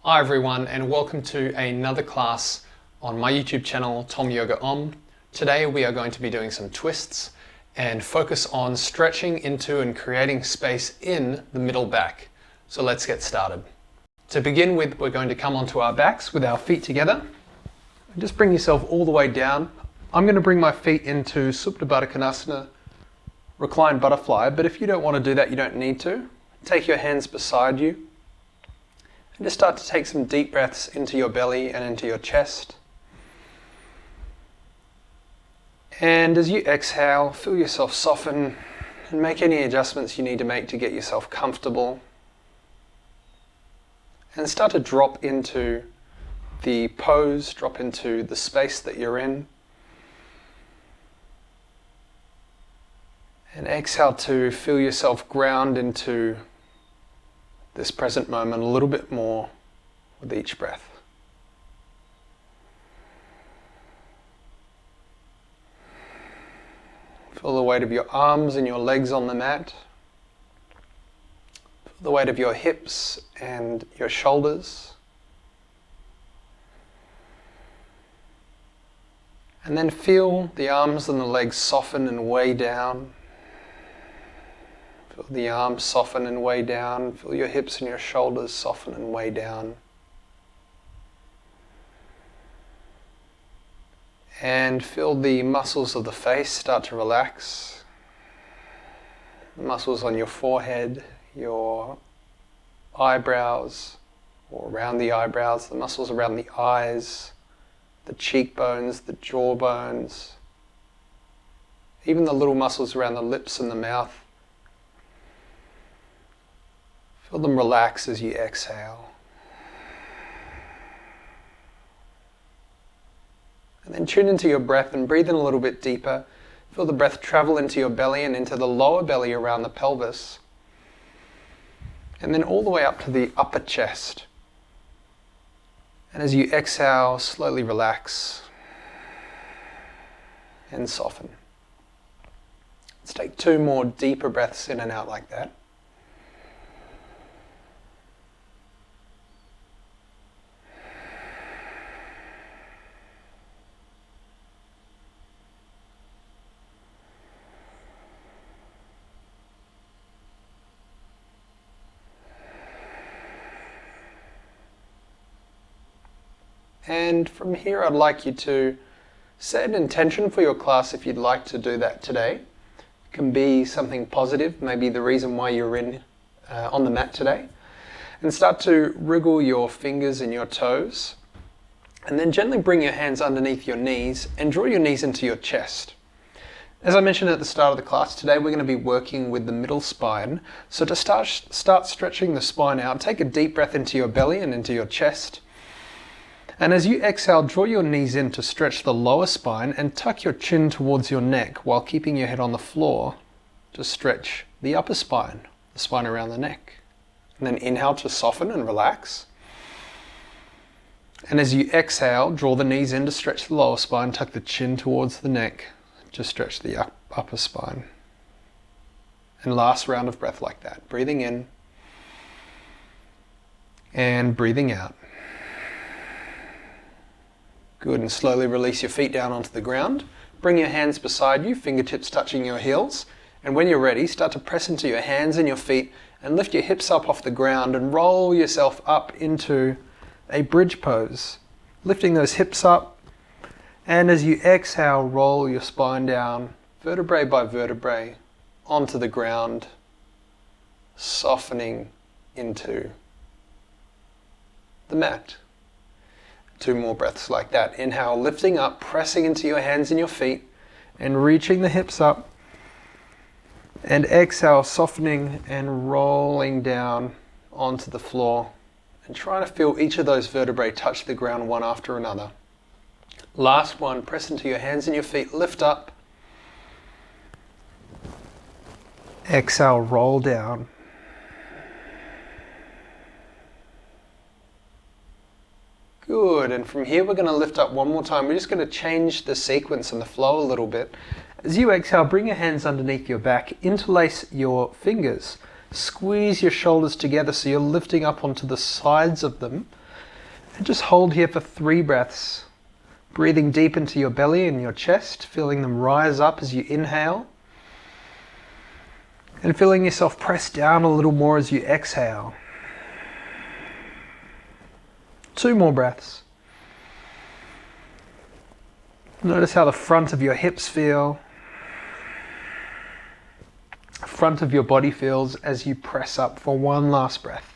Hi everyone, and welcome to another class on my YouTube channel, Tom Yoga Om. Today we are going to be doing some twists and focus on stretching into and creating space in the middle back. So let's get started. To begin with, we're going to come onto our backs with our feet together. Just bring yourself all the way down. I'm going to bring my feet into Supta Baddha Konasana, reclined butterfly, but if you don't want to do that, you don't need to. Take your hands beside you. And just start to take some deep breaths into your belly and into your chest. And as you exhale, feel yourself soften and make any adjustments you need to make to get yourself comfortable. And start to drop into the pose, drop into the space that you're in. And exhale to feel yourself ground into this present moment a little bit more with each breath. Feel the weight of your arms and your legs on the mat. Feel the weight of your hips and your shoulders. And then feel the arms and the legs soften and weigh down. Feel the arms soften and weigh down. Feel your hips and your shoulders soften and weigh down. And feel the muscles of the face start to relax. The muscles on your forehead, your eyebrows, or around the eyebrows, the muscles around the eyes, the cheekbones, the jawbones, even the little muscles around the lips and the mouth. Feel them relax as you exhale. And then tune into your breath and breathe in a little bit deeper. Feel the breath travel into your belly and into the lower belly around the pelvis. And then all the way up to the upper chest. And as you exhale, slowly relax and soften. Let's take 2 more deeper breaths in and out like that. And from here, I'd like you to set an intention for your class if you'd like to do that today. It can be something positive, maybe the reason why you're on the mat today. And start to wriggle your fingers and your toes. And then gently bring your hands underneath your knees and draw your knees into your chest. As I mentioned at the start of the class, today we're going to be working with the middle spine. So to start stretching the spine out, take a deep breath into your belly and into your chest. And as you exhale, draw your knees in to stretch the lower spine and tuck your chin towards your neck while keeping your head on the floor to stretch the upper spine, the spine around the neck. And then inhale to soften and relax. And as you exhale, draw the knees in to stretch the lower spine, tuck the chin towards the neck to stretch the upper spine. And last round of breath like that, breathing in and breathing out. Good, and slowly release your feet down onto the ground. Bring your hands beside you, fingertips touching your heels. And when you're ready, start to press into your hands and your feet and lift your hips up off the ground and roll yourself up into a bridge pose. Lifting those hips up. And as you exhale, roll your spine down, vertebrae by vertebrae, onto the ground, softening into the mat. 2 more breaths like that. Inhale, lifting up, pressing into your hands and your feet, and reaching the hips up. And exhale, softening and rolling down onto the floor. And trying to feel each of those vertebrae touch the ground one after another. Last one, press into your hands and your feet, lift up. Exhale, roll down. Good, and from here we're going to lift up one more time. We're just going to change the sequence and the flow a little bit. As you exhale, bring your hands underneath your back, interlace your fingers, squeeze your shoulders together so you're lifting up onto the sides of them, And just hold here for 3 breaths. Breathing deep into your belly and your chest, feeling them rise up as you inhale. And feeling yourself press down a little more as you exhale. 2 more breaths. Notice how the front of your hips feel. Front of your body feels as you press up for 1 last breath.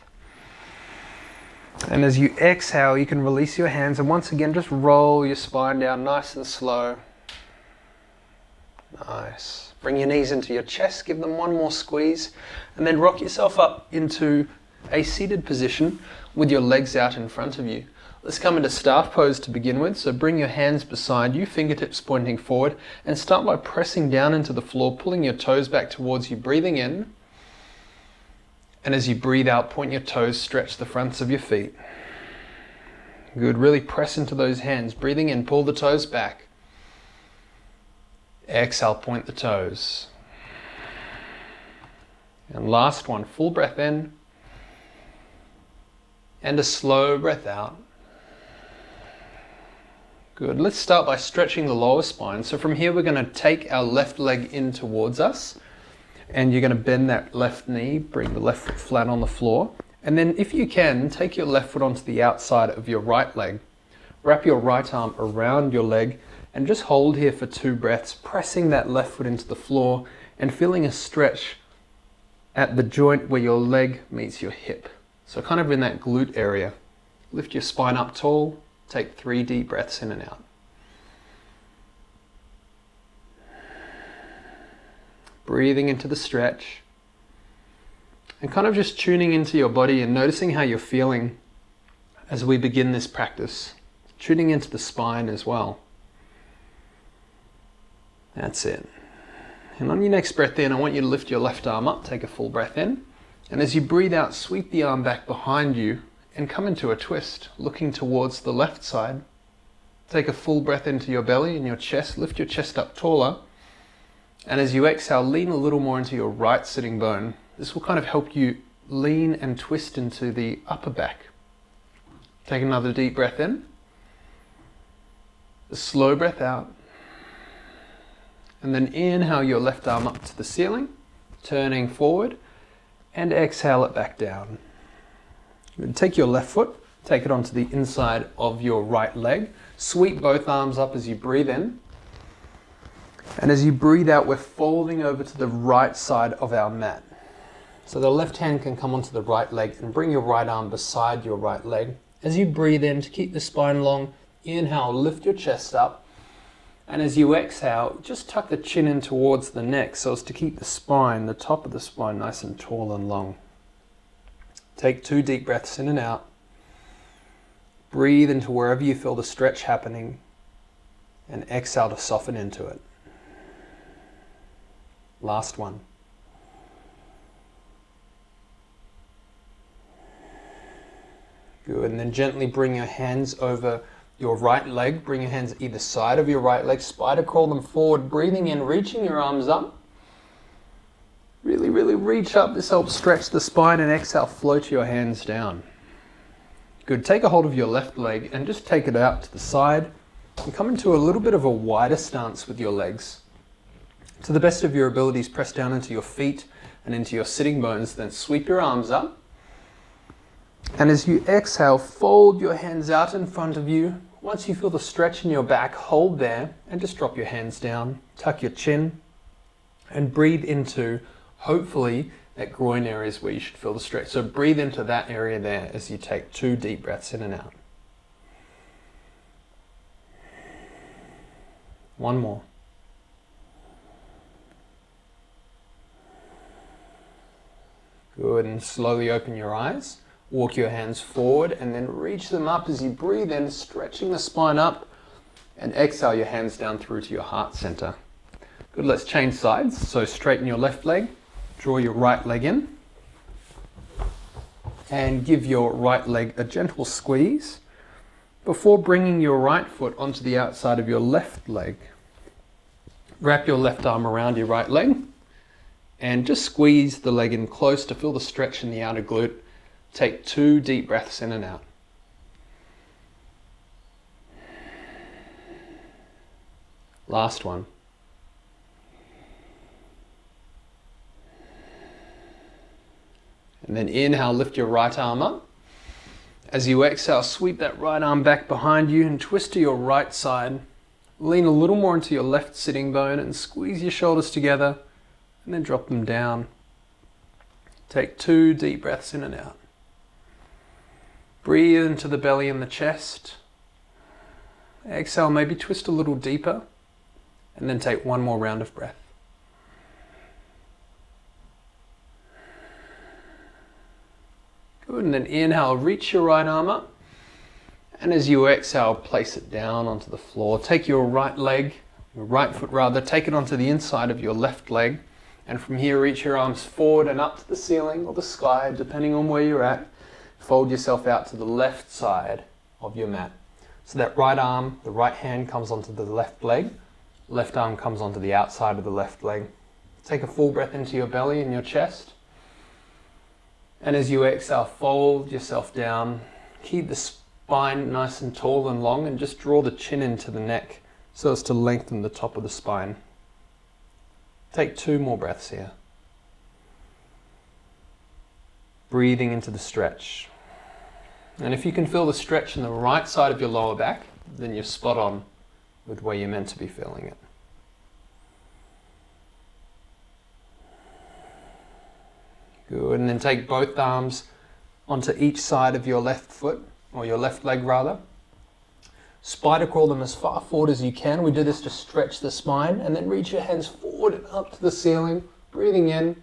And as you exhale, you can release your hands and once again just roll your spine down nice and slow. Nice. Bring your knees into your chest, give them 1 more squeeze, and then rock yourself up into a seated position with your legs out in front of you. Let's come into staff pose to begin with. So bring your hands beside you, fingertips pointing forward, and start by pressing down into the floor, pulling your toes back towards you, breathing in. And as you breathe out, point your toes, stretch the fronts of your feet. Good, really press into those hands. Breathing in, pull the toes back. Exhale, point the toes. And last one, full breath in. And a slow breath out. Good, let's start by stretching the lower spine. So from here we're going to take our left leg in towards us. And you're going to bend that left knee, bring the left foot flat on the floor. And then if you can, take your left foot onto the outside of your right leg. Wrap your right arm around your leg and just hold here for 2 breaths, pressing that left foot into the floor and feeling a stretch at the joint where your leg meets your hip. So kind of in that glute area. Lift your spine up tall, take 3 deep breaths in and out. Breathing into the stretch and kind of just tuning into your body and noticing how you're feeling as we begin this practice. Tuning into the spine as well. That's it. And on your next breath in, I want you to lift your left arm up, take a full breath in. And as you breathe out, sweep the arm back behind you and come into a twist, looking towards the left side. Take a full breath into your belly and your chest, lift your chest up taller. And as you exhale, lean a little more into your right sitting bone. This will kind of help you lean and twist into the upper back. Take another deep breath in. A slow breath out. And then inhale your left arm up to the ceiling, turning forward, and exhale it back down. Take your left foot, take it onto the inside of your right leg. Sweep both arms up as you breathe in. And as you breathe out, we're folding over to the right side of our mat. So the left hand can come onto the right leg and bring your right arm beside your right leg. As you breathe in, to keep the spine long, inhale, lift your chest up. And as you exhale, just tuck the chin in towards the neck so as to keep the spine, the top of the spine, nice and tall and long. Take 2 deep breaths in and out. Breathe into wherever you feel the stretch happening. And exhale to soften into it. Last one. Good, and then gently bring your hands over your right leg. Bring your hands either side of your right leg. Spider crawl them forward, breathing in, reaching your arms up. Really, really reach up. This helps stretch the spine, and exhale, float your hands down. Good, take a hold of your left leg and just take it out to the side and come into a little bit of a wider stance with your legs. To the best of your abilities, press down into your feet and into your sitting bones, then sweep your arms up. And as you exhale, fold your hands out in front of you. Once you feel the stretch in your back, hold there and just drop your hands down. Tuck your chin and breathe into, hopefully, that groin area is where you should feel the stretch. So breathe into that area there as you take 2 deep breaths in and out. One more. Good, and slowly open your eyes. Walk your hands forward and then reach them up as you breathe in, stretching the spine up, and exhale your hands down through to your heart center. Good, let's change sides. So straighten your left leg, draw your right leg in, and give your right leg a gentle squeeze before bringing your right foot onto the outside of your left leg. Wrap your left arm around your right leg and just squeeze the leg in close to feel the stretch in the outer glute. Take 2 deep breaths in and out. Last one. And then inhale, lift your right arm up. As you exhale, sweep that right arm back behind you and twist to your right side. Lean a little more into your left sitting bone and squeeze your shoulders together and then drop them down. Take 2 deep breaths in and out. Breathe into the belly and the chest. Exhale, maybe twist a little deeper and then take 1 more round of breath. Good, and then inhale, reach your right arm up. And as you exhale, place it down onto the floor. Take your right leg, your right foot rather, take it onto the inside of your left leg. And from here, reach your arms forward and up to the ceiling or the sky, depending on where you're at. Fold yourself out to the left side of your mat. So that right arm, the right hand comes onto the left leg. Left arm comes onto the outside of the left leg. Take a full breath into your belly and your chest. And as you exhale, fold yourself down. Keep the spine nice and tall and long and just draw the chin into the neck so as to lengthen the top of the spine. Take 2 more breaths here. Breathing into the stretch. And if you can feel the stretch in the right side of your lower back, then you're spot on with where you're meant to be feeling it. Good, and then take both arms onto each side of your left foot, or your left leg rather. Spider crawl them as far forward as you can. We do this to stretch the spine, and then reach your hands forward and up to the ceiling, breathing in,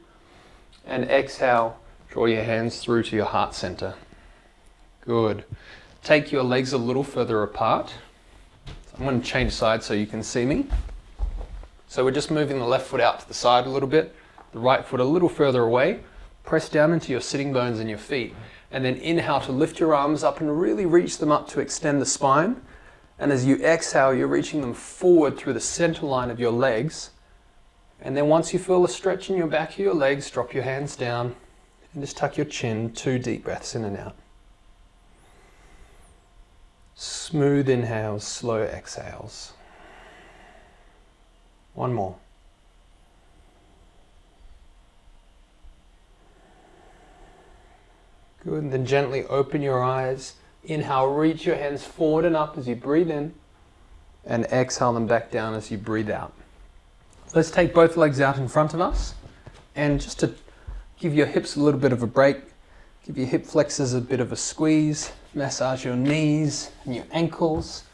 and exhale, draw your hands through to your heart center. Good. Take your legs a little further apart. So I'm going to change sides so you can see me. So we're just moving the left foot out to the side a little bit, the right foot a little further away. Press down into your sitting bones and your feet, and then inhale to lift your arms up and really reach them up to extend the spine. And as you exhale, you're reaching them forward through the center line of your legs. And then once you feel a stretch in your back of your legs, drop your hands down and just tuck your chin. 2 deep breaths in and out. Smooth inhales, slow exhales. 1 more. Good, and then gently open your eyes. Inhale, reach your hands forward and up as you breathe in, and exhale them back down as you breathe out. Let's take both legs out in front of us, and just to give your hips a little bit of a break, give your hip flexors a bit of a squeeze, massage your knees and your ankles,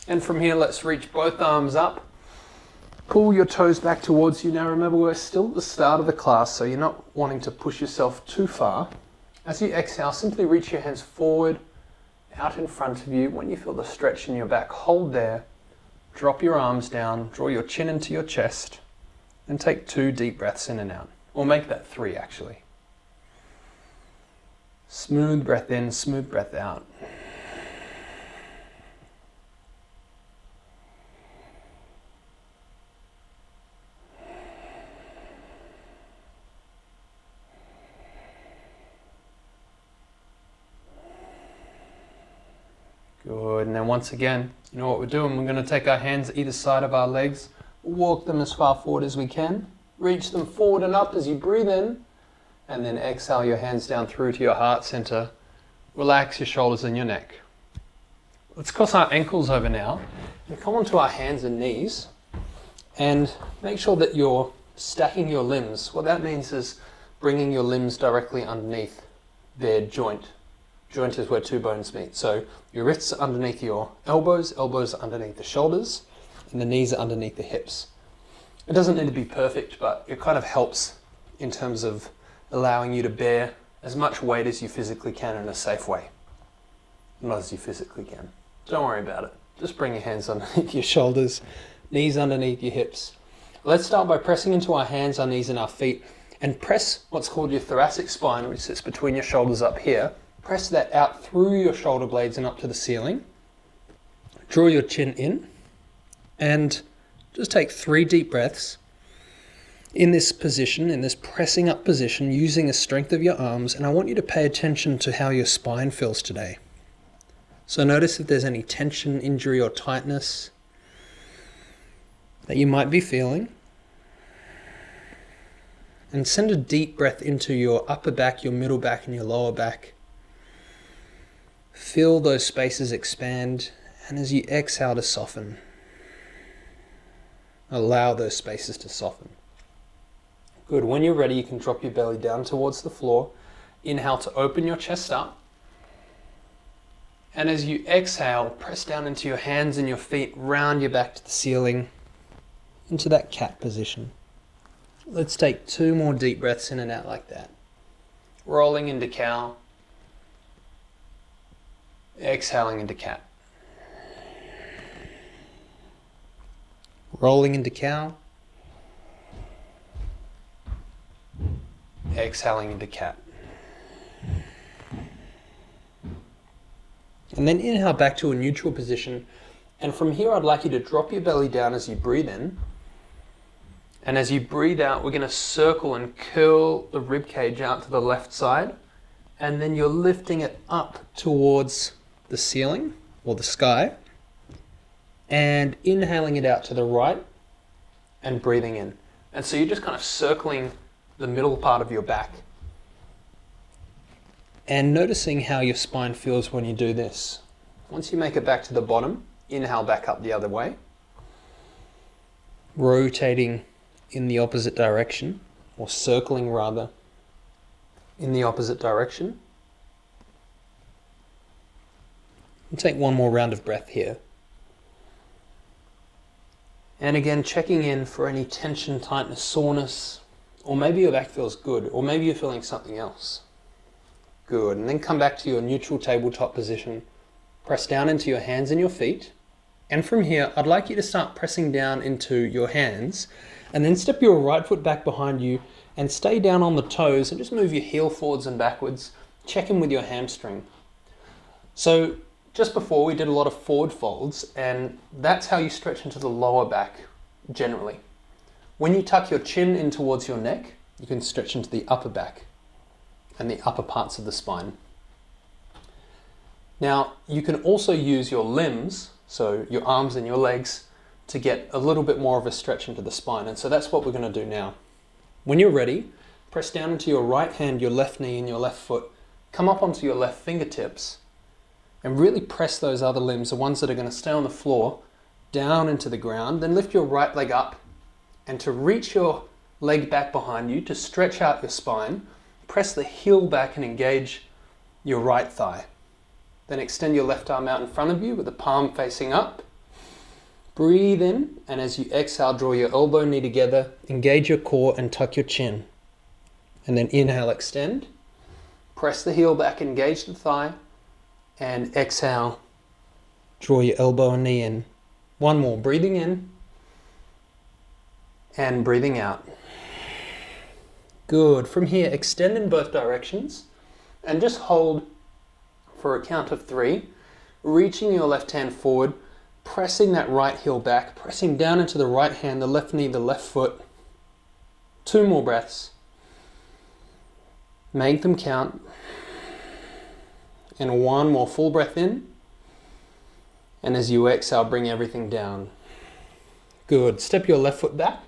and from here let's reach both arms up. Pull your toes back towards you. Now remember, we're still at the start of the class, so you're not wanting to push yourself too far. As you exhale, simply reach your hands forward, out in front of you. When you feel the stretch in your back, hold there. Drop your arms down, draw your chin into your chest, and take 2 deep breaths in and out. Or make that 3 actually. Smooth breath in, smooth breath out. Good, and then once again, you know what we're doing? We're going to take our hands either side of our legs, walk them as far forward as we can, reach them forward and up as you breathe in, and then exhale your hands down through to your heart center. Relax your shoulders and your neck. Let's cross our ankles over now and come onto our hands and knees, and make sure that you're stacking your limbs. What that means is bringing your limbs directly underneath their joint. Joint is where 2 bones meet. So your wrists are underneath your elbows, elbows are underneath the shoulders, and the knees are underneath the hips. It doesn't need to be perfect, but it kind of helps in terms of allowing you to bear as much weight as you physically can in a safe way. Not as you physically can. Don't worry about it. Just bring your hands underneath your shoulders, knees underneath your hips. Let's start by pressing into our hands, our knees and our feet, and press what's called your thoracic spine, which sits between your shoulders up here. Press that out through your shoulder blades and up to the ceiling. Draw your chin in and just take 3 deep breaths in this position, in this pressing up position, using the strength of your arms. And I want you to pay attention to how your spine feels today. So notice if there's any tension, injury or tightness. that you might be feeling. And send a deep breath into your upper back, your middle back, and your lower back. Feel those spaces expand, and as you exhale to soften, allow those spaces to soften. Good. When you're ready, you can drop your belly down towards the floor. Inhale to open your chest up. And as you exhale, press down into your hands and your feet, round your back to the ceiling, into that cat position. Let's take 2 more deep breaths in and out like that. Rolling into cow. Exhaling into cat. Rolling into cow. Exhaling into cat. And then inhale back to a neutral position. And from here, I'd like you to drop your belly down as you breathe in. And as you breathe out, we're going to circle and curl the rib cage out to the left side. And then you're lifting it up towards the ceiling or the sky. And inhaling it out to the right and breathing in. And so you're just kind of circling the middle part of your back. And noticing how your spine feels when you do this. Once you make it back to the bottom, inhale back up the other way. Rotating in the opposite direction, or circling rather, in the opposite direction. And take 1 more round of breath here. And again, checking in for any tension, tightness, soreness, or maybe your back feels good, or maybe you're feeling something else. Good. And then come back to your neutral tabletop position. Press down into your hands and your feet. And from here, I'd like you to start pressing down into your hands, and then step your right foot back behind you and stay down on the toes and just move your heel forwards and backwards. Check in with your hamstring. So just before, we did a lot of forward folds, and that's how you stretch into the lower back generally. When you tuck your chin in towards your neck, you can stretch into the upper back and the upper parts of the spine. Now, you can also use your limbs, so your arms and your legs, to get a little bit more of a stretch into the spine. And so that's what we're going to do now. When you're ready, press down into your right hand, your left knee and your left foot. Come up onto your left fingertips and really press those other limbs, the ones that are going to stay on the floor, down into the ground. Then lift your right leg up, and to reach your leg back behind you, to stretch out your spine, press the heel back and engage your right thigh. Then extend your left arm out in front of you with the palm facing up. Breathe in, and as you exhale, draw your elbow knee together, engage your core and tuck your chin. And then inhale, extend. Press the heel back, engage the thigh, and exhale, draw your elbow and knee in. 1 more, breathing in and breathing out. Good. From here, extend in both directions and just hold for a count of 3, reaching your left hand forward, pressing that right heel back, pressing down into the right hand, the left knee, the left foot. 2 more breaths. Make them count. And 1 more full breath in. And as you exhale, bring everything down. Good. Step your left foot back.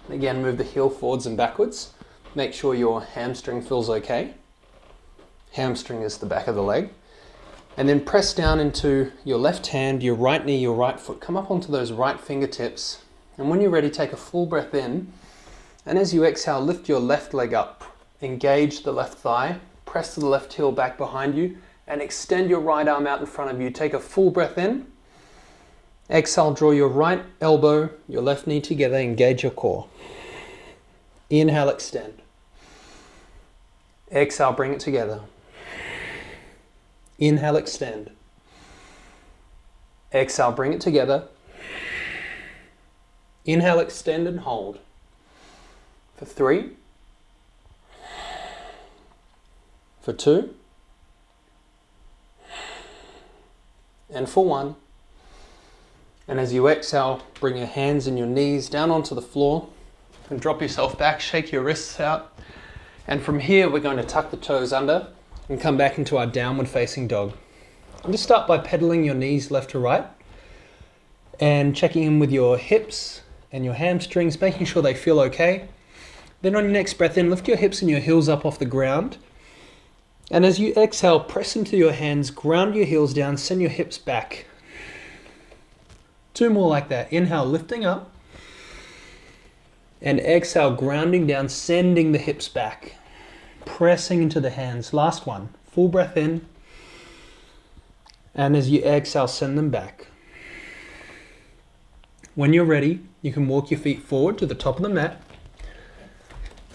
And again, move the heel forwards and backwards. Make sure your hamstring feels okay. Hamstring is the back of the leg. And then press down into your left hand, your right knee, your right foot. Come up onto those right fingertips. And when you're ready, take a full breath in. And as you exhale, lift your left leg up. Engage the left thigh. Press the left heel back behind you. And extend your right arm out in front of you. Take a full breath in. Exhale, draw your right elbow, your left knee together. Engage your core. Inhale, extend. Exhale, bring it together. Inhale, extend. Exhale, bring it together. Inhale, extend and hold. For 3. For 2. And for 1. And as you exhale, bring your hands and your knees down onto the floor and drop yourself back, shake your wrists out. And from here, we're going to tuck the toes under and come back into our downward facing dog. And just start by pedaling your knees left to right and checking in with your hips and your hamstrings, making sure they feel okay. Then on your next breath in, lift your hips and your heels up off the ground. And as you exhale, press into your hands, ground your heels down, send your hips back. 2 more like that. Inhale, lifting up. And exhale, grounding down, sending the hips back. Pressing into the hands. Last one. Full breath in. And as you exhale, send them back. When you're ready, you can walk your feet forward to the top of the mat.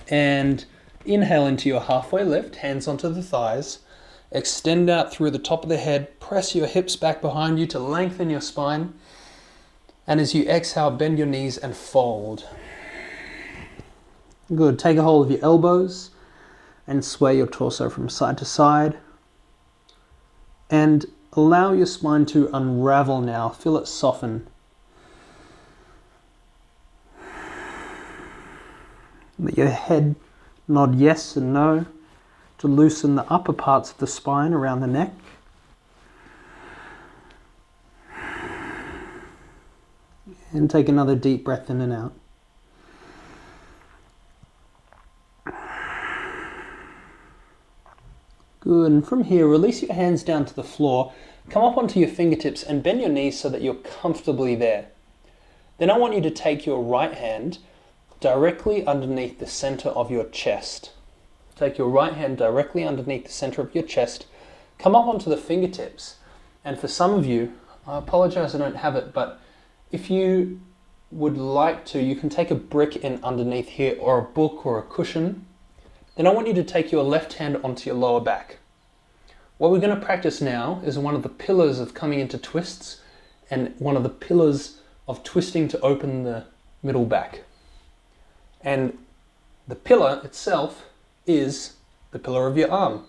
And inhale into your halfway lift, hands onto the thighs. Extend out through the top of the head. Press your hips back behind you to lengthen your spine. And as you exhale, bend your knees and fold. Good. Take a hold of your elbows and sway your torso from side to side. And allow your spine to unravel now. Feel it soften. Let your head nod yes and no to loosen the upper parts of the spine around the neck. And take another deep breath in and out. Good, and from here, release your hands down to the floor, come up onto your fingertips and bend your knees so that you're comfortably there. Then I want you to take your right hand directly underneath the center of your chest. Take your right hand directly underneath the center of your chest, come up onto the fingertips, and for some of you, I apologize I don't have it, but if you would like to, you can take a brick in underneath here or a book or a cushion. Then I want you to take your left hand onto your lower back. What we're going to practice now is one of the pillars of coming into twists and one of the pillars of twisting to open the middle back. And the pillar itself is the pillar of your arm.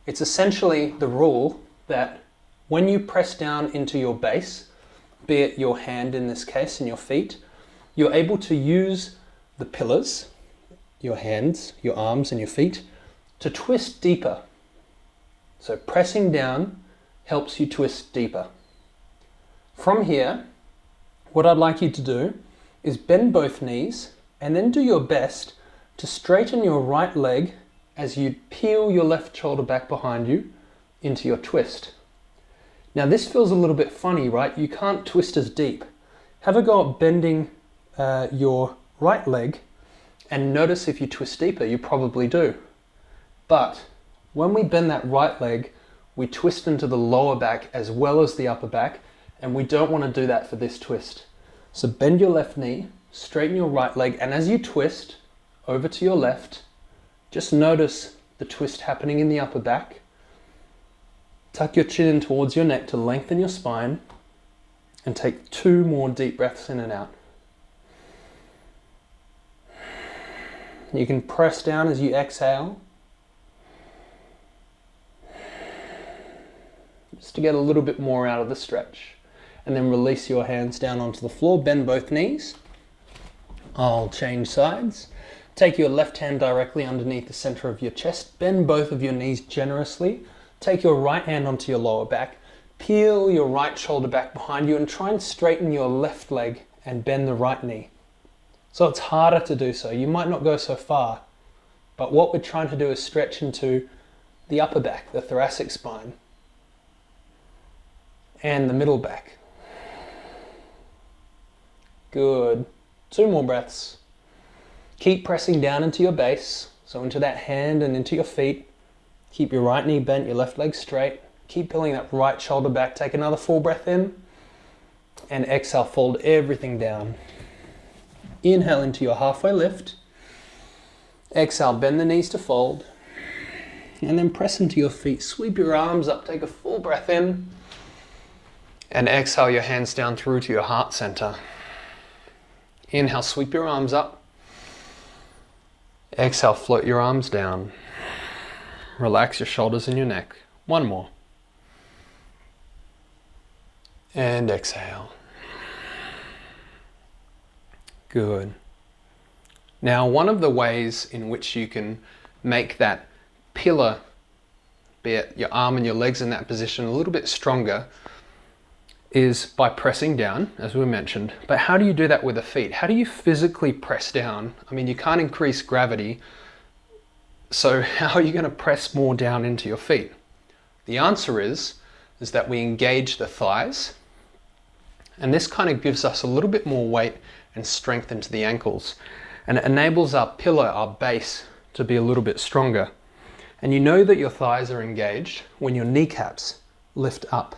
It's essentially the rule that when you press down into your base, be it your hand in this case and your feet, you're able to use the pillars, your hands, your arms and your feet, to twist deeper. So pressing down helps you twist deeper. From here, what I'd like you to do is bend both knees and then do your best to straighten your right leg as you peel your left shoulder back behind you into your twist. Now this feels a little bit funny, right? You can't twist as deep. Have a go at bending your right leg and notice if you twist deeper. You probably do. But when we bend that right leg, we twist into the lower back as well as the upper back, and we don't want to do that for this twist. So bend your left knee, straighten your right leg, and as you twist over to your left, just notice the twist happening in the upper back. Tuck your chin in towards your neck to lengthen your spine, and take 2 more deep breaths in and out. You can press down as you exhale, just to get a little bit more out of the stretch. And then release your hands down onto the floor, bend both knees. I'll change sides. Take your left hand directly underneath the center of your chest, bend both of your knees generously. Take your right hand onto your lower back, peel your right shoulder back behind you and try and straighten your left leg and bend the right knee. So it's harder to do so. You might not go so far, but what we're trying to do is stretch into the upper back, the thoracic spine, and the middle back. Good. 2 more breaths. Keep pressing down into your base, so into that hand and into your feet. Keep your right knee bent, your left leg straight. Keep pulling that right shoulder back. Take another full breath in, and exhale, fold everything down. Inhale into your halfway lift. Exhale, bend the knees to fold. And then press into your feet. Sweep your arms up, take a full breath in. And exhale your hands down through to your heart center. Inhale, sweep your arms up. Exhale, float your arms down. Relax your shoulders and your neck. 1 more. And exhale. Good. Now, one of the ways in which you can make that pillar, be it your arm and your legs in that position, a little bit stronger, is by pressing down, as we mentioned. But how do you do that with the feet? How do you physically press down? I mean, you can't increase gravity, so how are you going to press more down into your feet? The answer is that we engage the thighs, and this kind of gives us a little bit more weight and strength into the ankles, and it enables our pillar, our base, to be a little bit stronger. And you know that your thighs are engaged when your kneecaps lift up.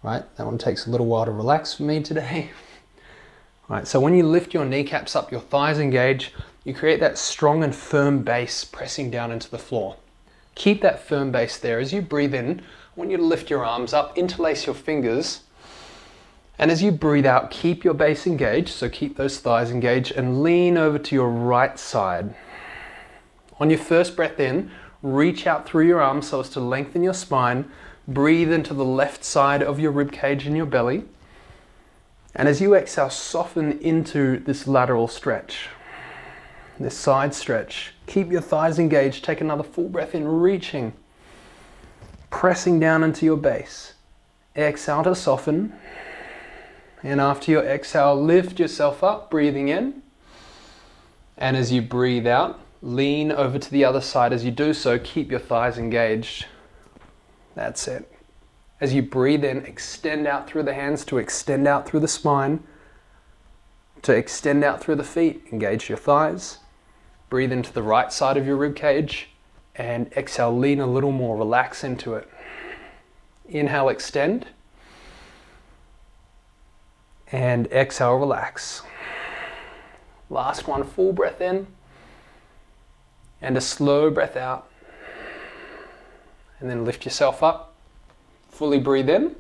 Right, that one takes a little while to relax for me today. Right, so when you lift your kneecaps up, your thighs engage, you create that strong and firm base pressing down into the floor. Keep that firm base there. As you breathe in, I want you to lift your arms up, interlace your fingers, and as you breathe out, keep your base engaged, so keep those thighs engaged, and lean over to your right side. On your first breath in, reach out through your arms so as to lengthen your spine. Breathe into the left side of your rib cage and your belly. And as you exhale, soften into this lateral stretch, this side stretch. Keep your thighs engaged. Take another full breath in, reaching, pressing down into your base. Exhale to soften. And after your exhale, lift yourself up, breathing in. And as you breathe out, lean over to the other side. As you do so, keep your thighs engaged. That's it. As you breathe in, extend out through the hands to extend out through the spine, to extend out through the feet. Engage your thighs. Breathe into the right side of your rib cage and exhale, lean a little more, relax into it. Inhale, extend. And exhale, relax. Last one, full breath in and a slow breath out. And then lift yourself up, fully breathe in,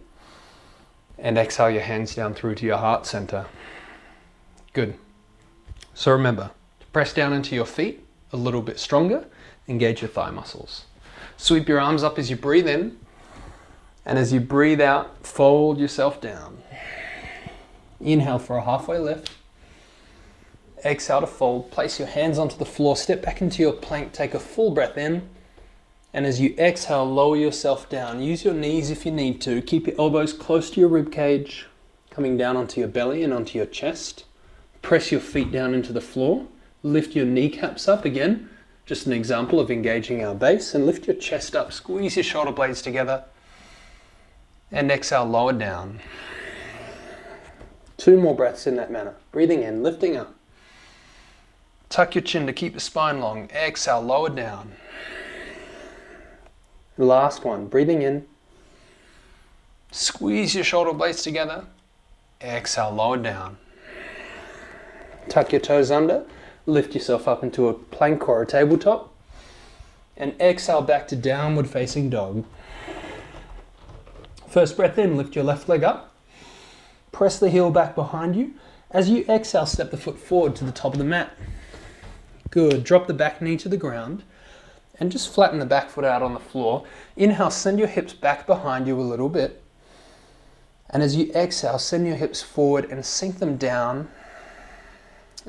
and exhale your hands down through to your heart center. Good. So remember, to press down into your feet a little bit stronger, engage your thigh muscles. Sweep your arms up as you breathe in, and as you breathe out, fold yourself down. Inhale for a halfway lift. Exhale to fold. Place your hands onto the floor, step back into your plank, take a full breath in. And as you exhale, lower yourself down. Use your knees if you need to. Keep your elbows close to your rib cage, coming down onto your belly and onto your chest. Press your feet down into the floor. Lift your kneecaps up again. Just an example of engaging our base. And lift your chest up. Squeeze your shoulder blades together. And exhale, lower down. 2 more breaths in that manner. Breathing in, lifting up. Tuck your chin to keep the spine long. Exhale, lower down. Last one, breathing in. Squeeze your shoulder blades together. Exhale, lower down. Tuck your toes under. Lift yourself up into a plank or a tabletop. And exhale back to downward facing dog. First breath in, lift your left leg up. Press the heel back behind you. As you exhale, step the foot forward to the top of the mat. Good. Drop the back knee to the ground. And just flatten the back foot out on the floor. Inhale, send your hips back behind you a little bit. And as you exhale, send your hips forward and sink them down.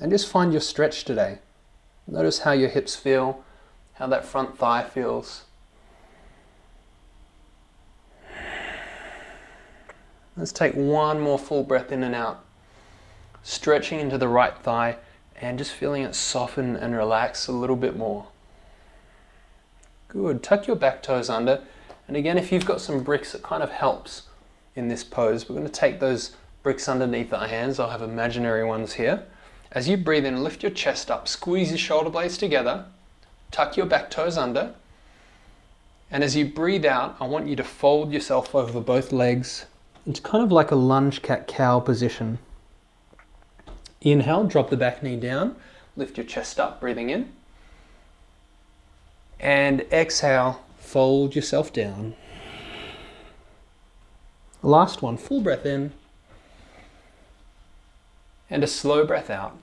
And just find your stretch today. Notice how your hips feel, how that front thigh feels. Let's take one more full breath in and out. Stretching into the right thigh and just feeling it soften and relax a little bit more. Good. Tuck your back toes under. And again, if you've got some bricks, it kind of helps in this pose. We're going to take those bricks underneath our hands. I'll have imaginary ones here. As you breathe in, lift your chest up. Squeeze your shoulder blades together. Tuck your back toes under. And as you breathe out, I want you to fold yourself over both legs. It's kind of like a Lunge Cat Cow position. Inhale, drop the back knee down. Lift your chest up, breathing in. And exhale, fold yourself down. Last one, full breath in. And a slow breath out.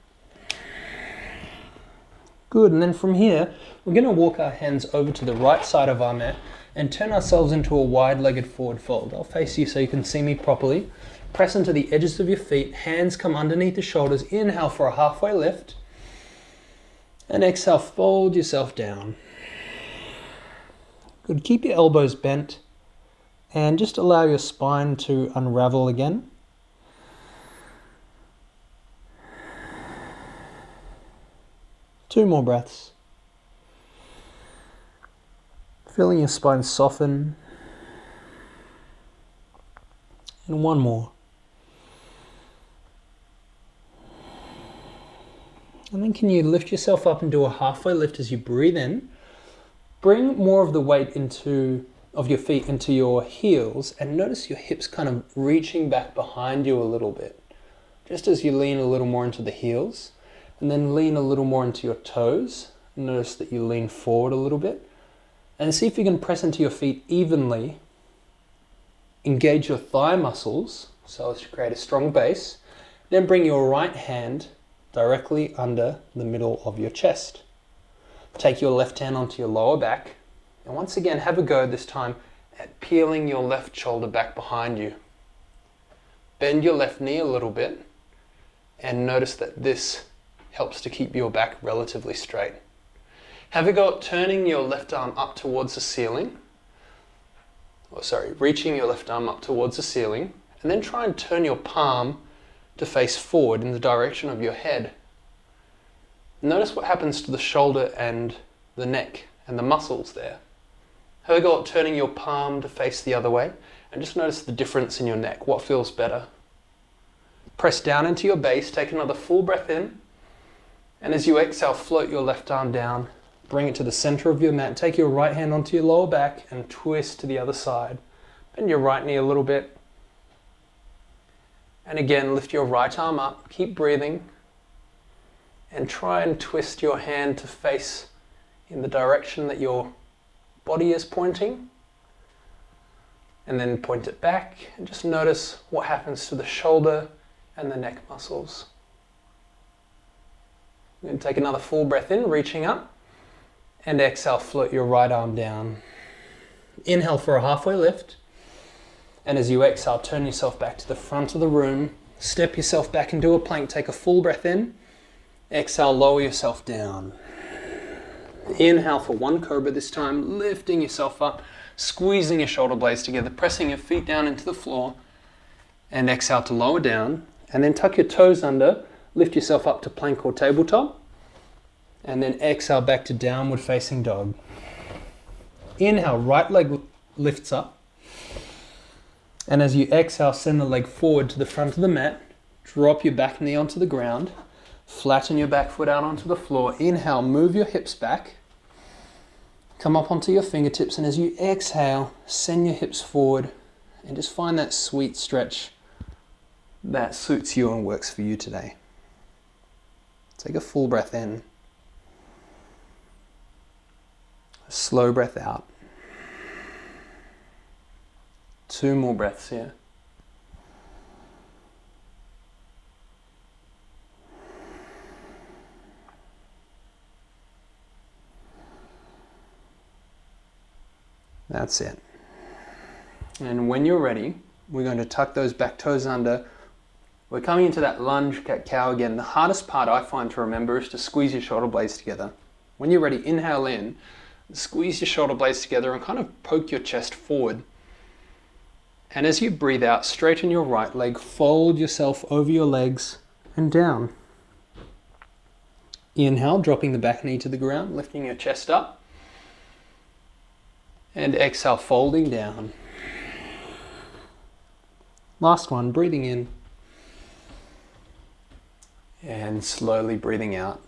Good, and then from here, we're going to walk our hands over to the right side of our mat and turn ourselves into a wide-legged forward fold. I'll face you so you can see me properly. Press into the edges of your feet, hands come underneath the shoulders. Inhale for a halfway lift. And exhale, fold yourself down. Good, keep your elbows bent. And just allow your spine to unravel again. Two more breaths. Feeling your spine soften. And one more. And then can you lift yourself up and do a halfway lift as you breathe in. Bring more of the weight of your feet into your heels, and notice your hips kind of reaching back behind you a little bit. Just as you lean a little more into the heels, and then lean a little more into your toes. Notice that you lean forward a little bit. And see if you can press into your feet evenly. Engage your thigh muscles so as to create a strong base. Then bring your right hand directly under the middle of your chest. Take your left hand onto your lower back, and once again have a go this time at peeling your left shoulder back behind you. Bend your left knee a little bit, and notice that this helps to keep your back relatively straight. Have a go at turning your left arm up towards the ceiling, reaching your left arm up towards the ceiling, and then try and turn your palm to face forward in the direction of your head. Notice what happens to the shoulder and the neck and the muscles there. Have a go at turning your palm to face the other way, and just notice the difference in your neck. What feels better? Press down into your base, take another full breath in, and as you exhale, float your left arm down, bring it to the center of your mat, take your right hand onto your lower back and twist to the other side. Bend your right knee a little bit. And again, lift your right arm up, keep breathing, and try and twist your hand to face in the direction that your body is pointing. And then point it back, and just notice what happens to the shoulder and the neck muscles. Then take another full breath in, reaching up, and exhale, float your right arm down. Inhale for a halfway lift. And as you exhale, turn yourself back to the front of the room. Step yourself back into a plank. Take a full breath in. Exhale, lower yourself down. Inhale for one cobra this time, lifting yourself up, squeezing your shoulder blades together, pressing your feet down into the floor. And exhale to lower down. And then tuck your toes under, lift yourself up to plank or tabletop. And then exhale back to downward facing dog. Inhale, right leg lifts up. And as you exhale, send the leg forward to the front of the mat. Drop your back knee onto the ground. Flatten your back foot out onto the floor. Inhale, move your hips back. Come up onto your fingertips. And as you exhale, send your hips forward. And just find that sweet stretch that suits you and works for you today. Take a full breath in. A slow breath out. Two more breaths here. That's it. And when you're ready, we're going to tuck those back toes under. We're coming into that Lunge Cat Cow again. The hardest part I find to remember is to squeeze your shoulder blades together. When you're ready, inhale in, squeeze your shoulder blades together and kind of poke your chest forward. And as you breathe out, straighten your right leg, fold yourself over your legs and down. Inhale, dropping the back knee to the ground, lifting your chest up. And exhale, folding down. Last one, breathing in. And slowly breathing out.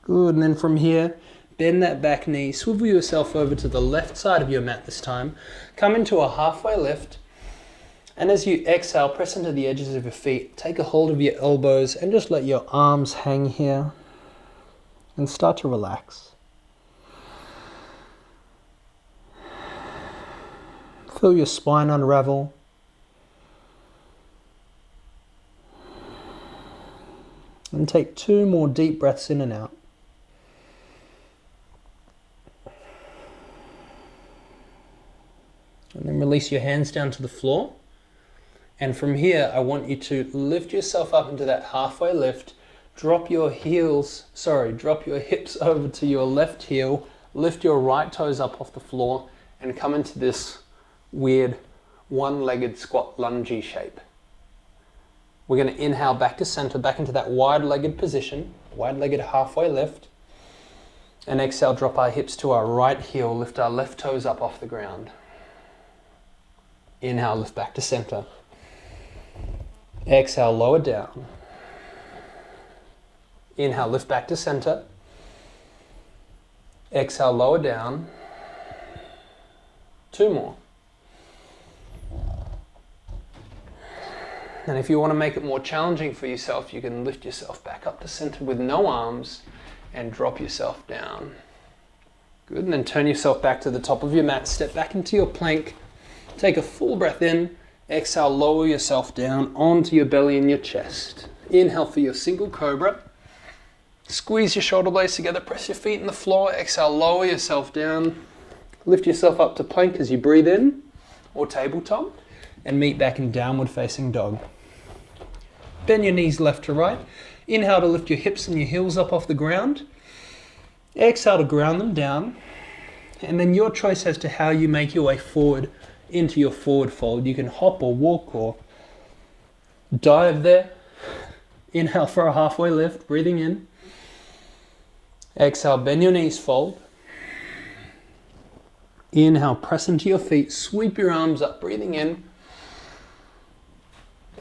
Good, and then from here, bend that back knee, swivel yourself over to the left side of your mat this time. Come into a halfway lift. And as you exhale, press into the edges of your feet. Take a hold of your elbows and just let your arms hang here. And start to relax. Feel your spine unravel. And take two more deep breaths in and out. And then release your hands down to the floor. And from here, I want you to lift yourself up into that halfway lift. Drop your hips over to your left heel. Lift your right toes up off the floor and come into this weird one-legged squat lungy shape. We're going to inhale back to center, back into that wide-legged position, wide-legged halfway lift. And exhale, drop our hips to our right heel, lift our left toes up off the ground. Inhale, lift back to center. Exhale, lower down. Inhale, lift back to center. Exhale, lower down. 2 more. And if you want to make it more challenging for yourself, you can lift yourself back up to center with no arms and drop yourself down. Good, and then turn yourself back to the top of your mat, step back into your plank, take a full breath in, exhale, lower yourself down onto your belly and your chest. Inhale for your single cobra. Squeeze your shoulder blades together, press your feet in the floor, exhale, lower yourself down. Lift yourself up to plank as you breathe in, or tabletop, and meet back in downward facing dog. Bend your knees left to right. Inhale to lift your hips and your heels up off the ground. Exhale to ground them down. And then your choice as to how you make your way forward into your forward fold. You can hop or walk or dive there. Inhale for a halfway lift, breathing in. Exhale, bend your knees, fold. Inhale, press into your feet, sweep your arms up, breathing in.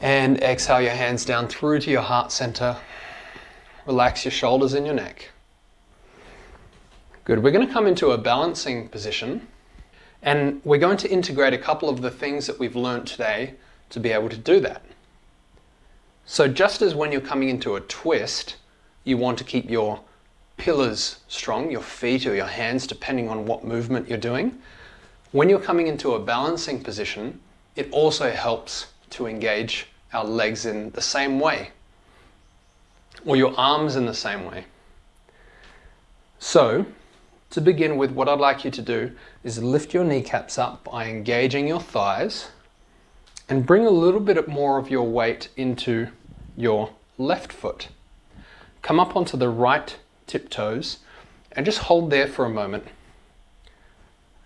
And exhale your hands down through to your heart center. Relax your shoulders and your neck. Good, we're going to come into a balancing position, and we're going to integrate a couple of the things that we've learned today to be able to do that. So just as when you're coming into a twist, you want to keep your pillars strong, your feet or your hands, depending on what movement you're doing, when you're coming into a balancing position, it also helps to engage our legs in the same way, or your arms in the same way. So, to begin with, what I'd like you to do is lift your kneecaps up by engaging your thighs and bring a little bit more of your weight into your left foot. Come up onto the right tiptoes and just hold there for a moment.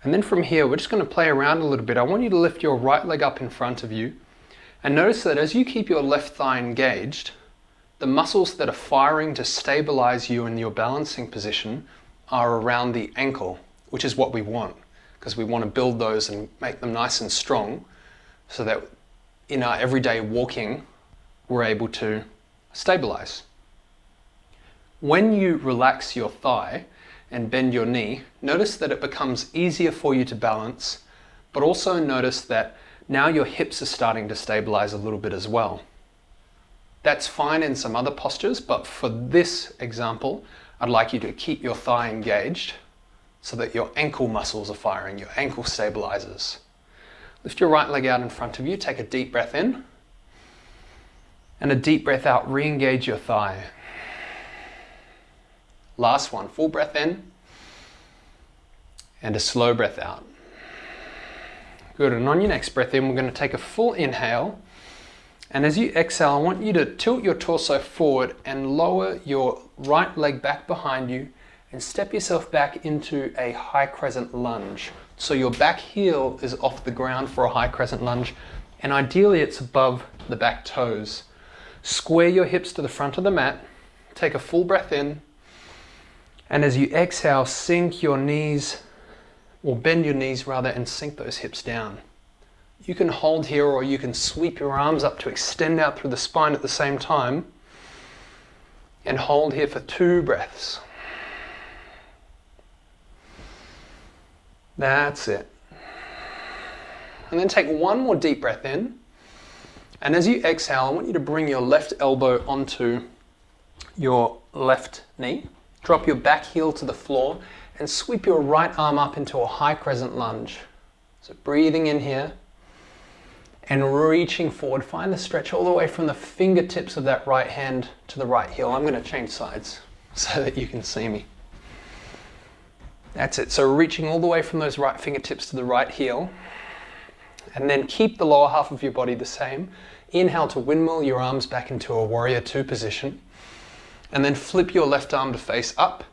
And then from here, we're just going to play around a little bit. I want you to lift your right leg up in front of you and notice that as you keep your left thigh engaged, the muscles that are firing to stabilize you in your balancing position are around the ankle, which is what we want, because we want to build those and make them nice and strong so that in our everyday walking, we're able to stabilize. When you relax your thigh and bend your knee, notice that it becomes easier for you to balance, but also notice that now your hips are starting to stabilize a little bit as well. That's fine in some other postures, but for this example, I'd like you to keep your thigh engaged so that your ankle muscles are firing, your ankle stabilizes. Lift your right leg out in front of you, take a deep breath in, and a deep breath out, re-engage your thigh. Last one, full breath in, and a slow breath out. Good, and on your next breath in, we're going to take a full inhale. And as you exhale, I want you to tilt your torso forward and lower your right leg back behind you and step yourself back into a high crescent lunge. So your back heel is off the ground for a high crescent lunge, and ideally it's above the back toes. Square your hips to the front of the mat, take a full breath in, and as you exhale, sink your knees, or bend your knees rather, and sink those hips down. You can hold here or you can sweep your arms up to extend out through the spine at the same time and hold here for 2 breaths. That's it. And then take one more deep breath in, and as you exhale, I want you to bring your left elbow onto your left knee, drop your back heel to the floor and sweep your right arm up into a high crescent lunge. So breathing in here and reaching forward. Find the stretch all the way from the fingertips of that right hand to the right heel. I'm going to change sides so that you can see me. That's it. So reaching all the way from those right fingertips to the right heel. And then keep the lower half of your body the same. Inhale to windmill your arms back into a warrior 2 position. And then flip your left arm to face up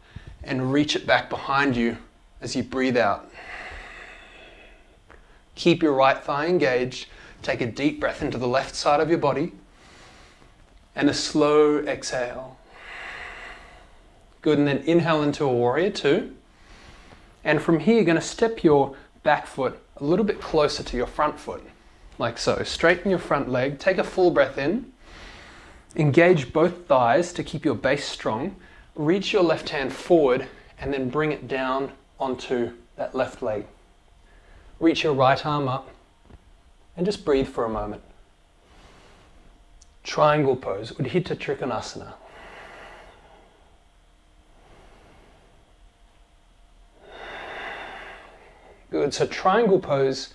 and reach it back behind you as you breathe out. Keep your right thigh engaged. Take a deep breath into the left side of your body. And a slow exhale. Good, and then inhale into a warrior two. And from here, you're going to step your back foot a little bit closer to your front foot. Like so. Straighten your front leg. Take a full breath in. Engage both thighs to keep your base strong. Reach your left hand forward and then bring it down onto that left leg. Reach your right arm up and just breathe for a moment. Triangle pose, Ujjhita Trikonasana. Good, so triangle pose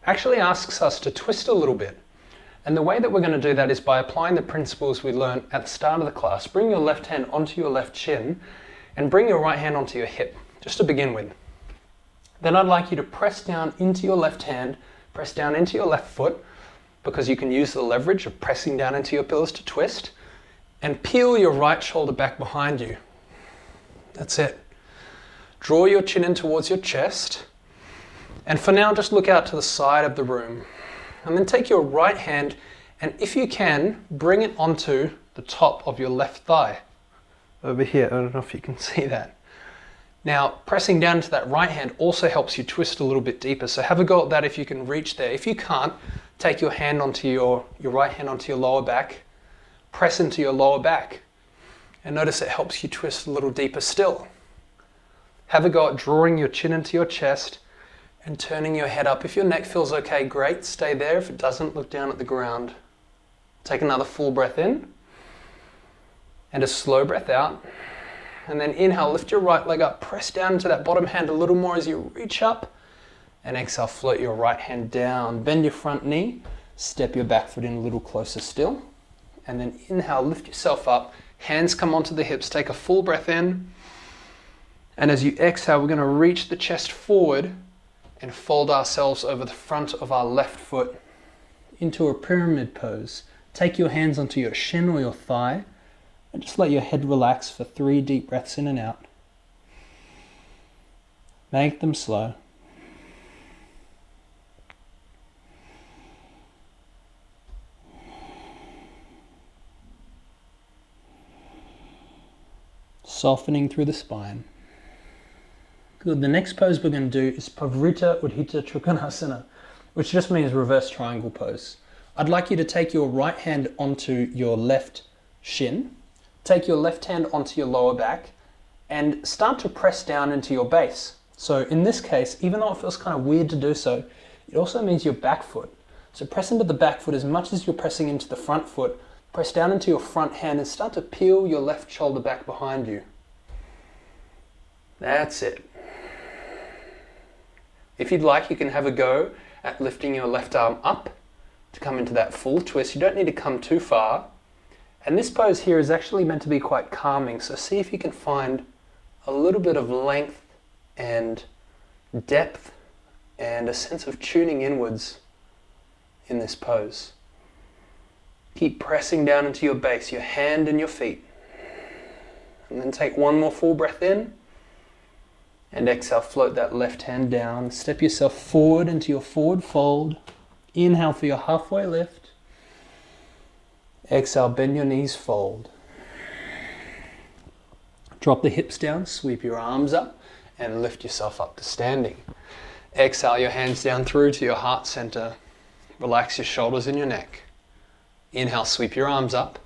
actually asks us to twist a little bit. And the way that we're going to do that is by applying the principles we learned at the start of the class. Bring your left hand onto your left shin and bring your right hand onto your hip, just to begin with. Then I'd like you to press down into your left hand, press down into your left foot, because you can use the leverage of pressing down into your pillars to twist, and peel your right shoulder back behind you. That's it. Draw your chin in towards your chest, and for now just look out to the side of the room. And then take your right hand and if you can, bring it onto the top of your left thigh. Over here, I don't know if you can see that. Now, pressing down into that right hand also helps you twist a little bit deeper. So have a go at that if you can reach there. If you can't, take your hand onto your right hand onto your lower back, press into your lower back. And notice it helps you twist a little deeper still. Have a go at drawing your chin into your chest and turning your head up. If your neck feels okay, great, stay there. If it doesn't, look down at the ground. Take another full breath in and a slow breath out. And then inhale, lift your right leg up, press down into that bottom hand a little more as you reach up. And exhale, float your right hand down. Bend your front knee, step your back foot in a little closer still. And then inhale, lift yourself up, hands come onto the hips, take a full breath in. And as you exhale, we're going to reach the chest forward and fold ourselves over the front of our left foot into a pyramid pose. Take your hands onto your shin or your thigh and just let your head relax for 3 deep breaths in and out. Make them slow. Softening through the spine. Good. The next pose we're going to do is Pavrita Ujjhita Trikonasana, which just means reverse triangle pose. I'd like you to take your right hand onto your left shin, take your left hand onto your lower back, and start to press down into your base. So in this case, even though it feels kind of weird to do so, it also means your back foot. So press into the back foot as much as you're pressing into the front foot. Press down into your front hand and start to peel your left shoulder back behind you. That's it. If you'd like, you can have a go at lifting your left arm up to come into that full twist. You don't need to come too far. And this pose here is actually meant to be quite calming. So see if you can find a little bit of length and depth and a sense of tuning inwards in this pose. Keep pressing down into your base, your hand and your feet. And then take one more full breath in. And exhale, float that left hand down. Step yourself forward into your forward fold. Inhale for your halfway lift. Exhale, bend your knees, fold. Drop the hips down, sweep your arms up, and lift yourself up to standing. Exhale your hands down through to your heart center. Relax your shoulders and your neck. Inhale, sweep your arms up.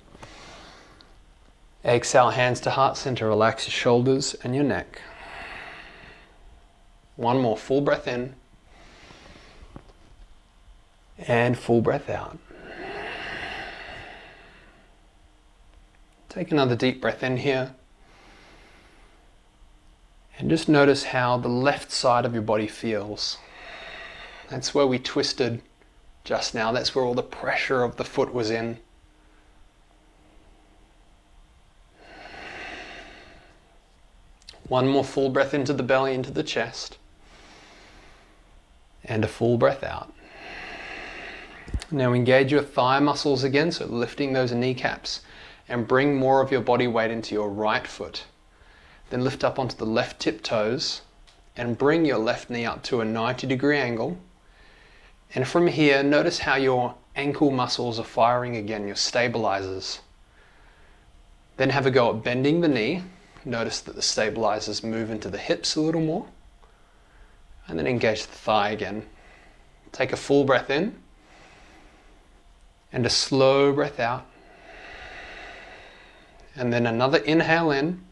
Exhale, hands to heart center. Relax your shoulders and your neck. One more full breath in and full breath out. Take another deep breath in here and just notice how the left side of your body feels. That's where we twisted just now. That's where all the pressure of the foot was in. One more full breath into the belly, into the chest. And a full breath out. Now engage your thigh muscles again, so lifting those kneecaps, and bring more of your body weight into your right foot. Then lift up onto the left tip toes and bring your left knee up to a 90-degree angle. And from here, notice how your ankle muscles are firing again, your stabilizers. Then have a go at bending the knee. Notice that the stabilizers move into the hips a little more. And then engage the thigh again. Take a full breath in and a slow breath out. And then another inhale in.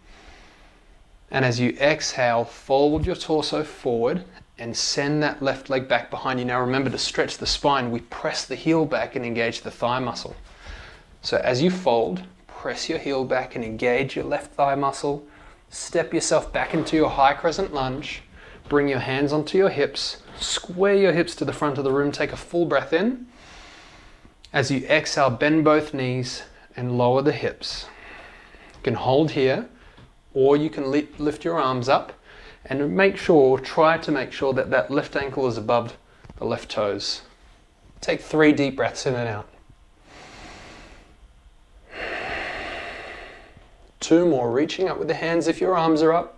And as you exhale, fold your torso forward and send that left leg back behind you. Now remember to stretch the spine. We press the heel back and engage the thigh muscle. So as you fold, press your heel back and engage your left thigh muscle. Step yourself back into your high crescent lunge. Bring your hands onto your hips. Square your hips to the front of the room. Take a full breath in. As you exhale, bend both knees and lower the hips. You can hold here, or you can lift your arms up and try to make sure that that left ankle is above the left toes. Take 3 deep breaths in and out. 2 more, reaching up with the hands if your arms are up.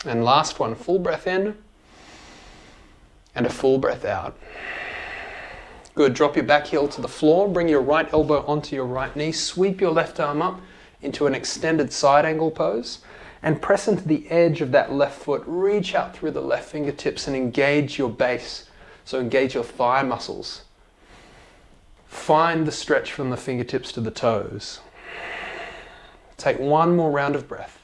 And last one, full breath in and a full breath out. Good, drop your back heel to the floor, bring your right elbow onto your right knee, sweep your left arm up into an extended side angle pose and press into the edge of that left foot. Reach out through the left fingertips and engage your base. So engage your thigh muscles. Find the stretch from the fingertips to the toes. Take 1 more round of breath.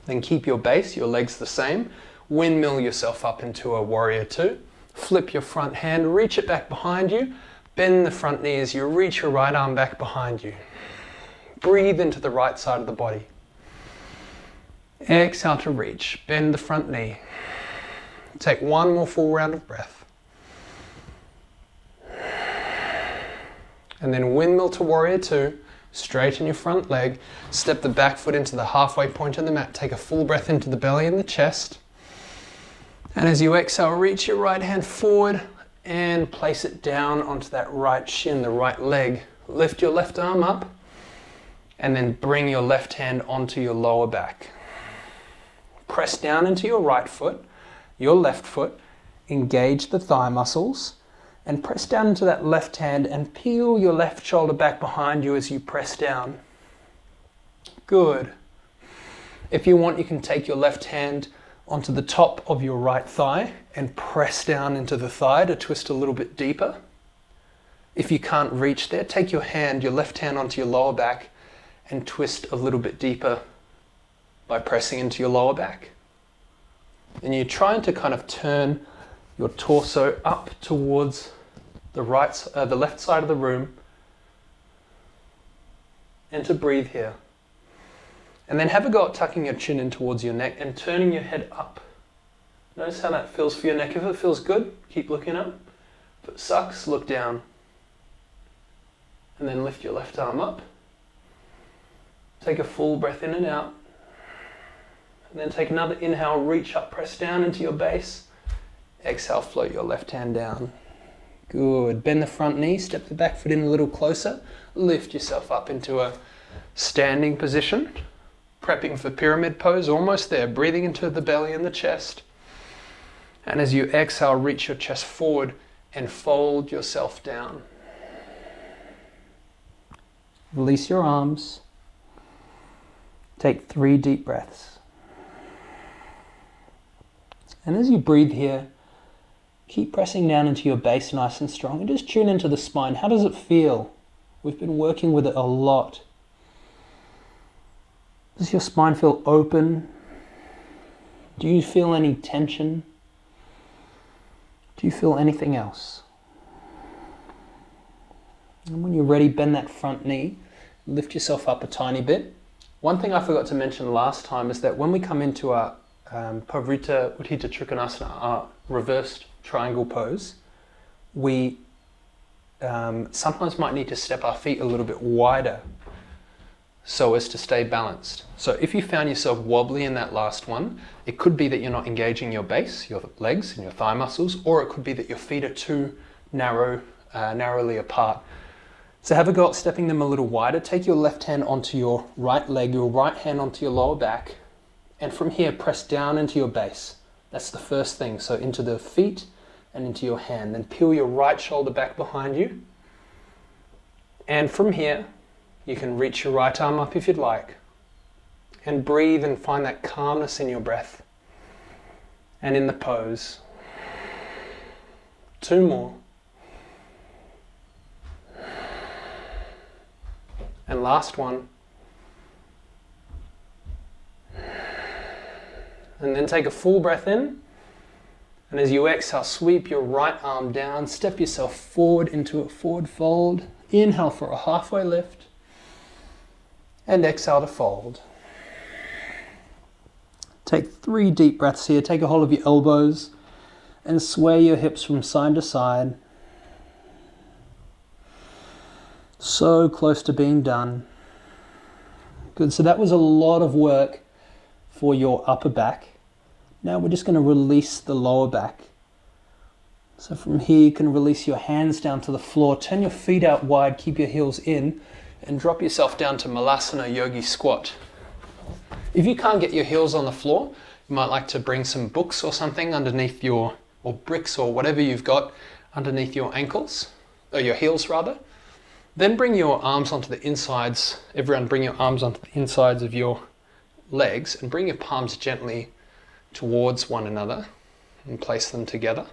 Then keep your base, your legs the same. Windmill yourself up into a warrior 2. Flip your front hand, reach it back behind you. Bend the front knee as you reach your right arm back behind you. Breathe into the right side of the body. Exhale to reach. Bend the front knee. Take 1 more full round of breath. And then windmill to warrior 2. Straighten your front leg. Step the back foot into the halfway point of the mat. Take a full breath into the belly and the chest. And as you exhale, reach your right hand forward and place it down onto that right shin, the right leg. Lift your left arm up and then bring your left hand onto your lower back. Press down into your right foot, your left foot, engage the thigh muscles and press down into that left hand and peel your left shoulder back behind you as you press down. Good. If you want, you can take your left hand onto the top of your right thigh and press down into the thigh to twist a little bit deeper. If you can't reach there, take your left hand onto your lower back and twist a little bit deeper by pressing into your lower back. And you're trying to kind of turn your torso up towards the left side of the room and to breathe here. And then have a go at tucking your chin in towards your neck and turning your head up. Notice how that feels for your neck. If it feels good, keep looking up. If it sucks, look down. And then lift your left arm up. Take a full breath in and out. And then take another inhale, reach up, press down into your base. Exhale, float your left hand down. Good. Bend the front knee, step the back foot in a little closer. Lift yourself up into a standing position. Prepping for pyramid pose, almost there. Breathing into the belly and the chest. And as you exhale, reach your chest forward and fold yourself down. Release your arms. Take 3 deep breaths. And as you breathe here, keep pressing down into your base nice and strong and just tune into the spine. How does it feel? We've been working with it a lot. Does your spine feel open? Do you feel any tension? Do you feel anything else? And when you're ready, bend that front knee. Lift yourself up a tiny bit. One thing I forgot to mention last time is that when we come into our Parivrtta Utthita Trikonasana, our reversed triangle pose, we sometimes might need to step our feet a little bit wider so as to stay balanced. So if you found yourself wobbly in that last one, it could be that you're not engaging your base, your legs and your thigh muscles, or it could be that your feet are too narrowly apart. So have a go at stepping them a little wider. Take your left hand onto your right leg, your right hand onto your lower back. And from here, press down into your base. That's the first thing. So into the feet and into your hand. Then peel your right shoulder back behind you. And from here, you can reach your right arm up if you'd like. And breathe and find that calmness in your breath and in the pose. 2 more. And last one. And then take a full breath in. And as you exhale, sweep your right arm down, step yourself forward into a forward fold. Inhale for a halfway lift. And exhale to fold. Take 3 deep breaths here. Take a hold of your elbows and sway your hips from side to side. So close to being done. Good, so that was a lot of work for your upper back. Now we're just going to release the lower back. So from here you can release your hands down to the floor, turn your feet out wide, keep your heels in, and drop yourself down to Malasana Yogi Squat. If you can't get your heels on the floor, you might like to bring some books or something underneath or bricks or whatever you've got underneath your ankles, or your heels rather. Then bring your arms onto the insides. Everyone bring your arms onto the insides of your legs and bring your palms gently towards one another and place them together.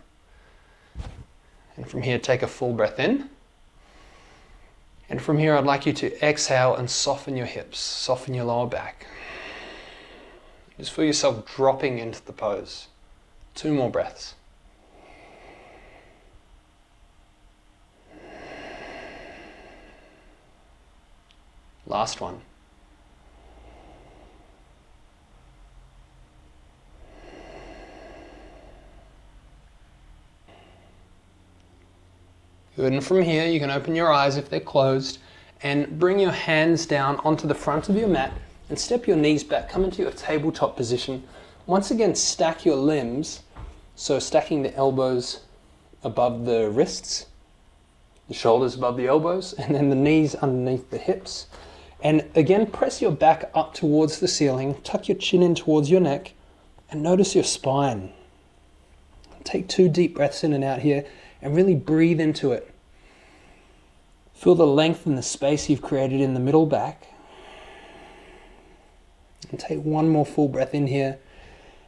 And from here, take a full breath in. And from here, I'd like you to exhale and soften your hips, soften your lower back. Just feel yourself dropping into the pose. 2 more breaths. Last one. Good, and from here you can open your eyes if they're closed and bring your hands down onto the front of your mat and step your knees back, come into your tabletop position. Once again, stack your limbs, so stacking the elbows above the wrists, the shoulders above the elbows, and then the knees underneath the hips. And again, press your back up towards the ceiling, tuck your chin in towards your neck, and notice your spine. Take 2 deep breaths in and out here, and really breathe into it. Feel the length and the space you've created in the middle back. And take 1 more full breath in here,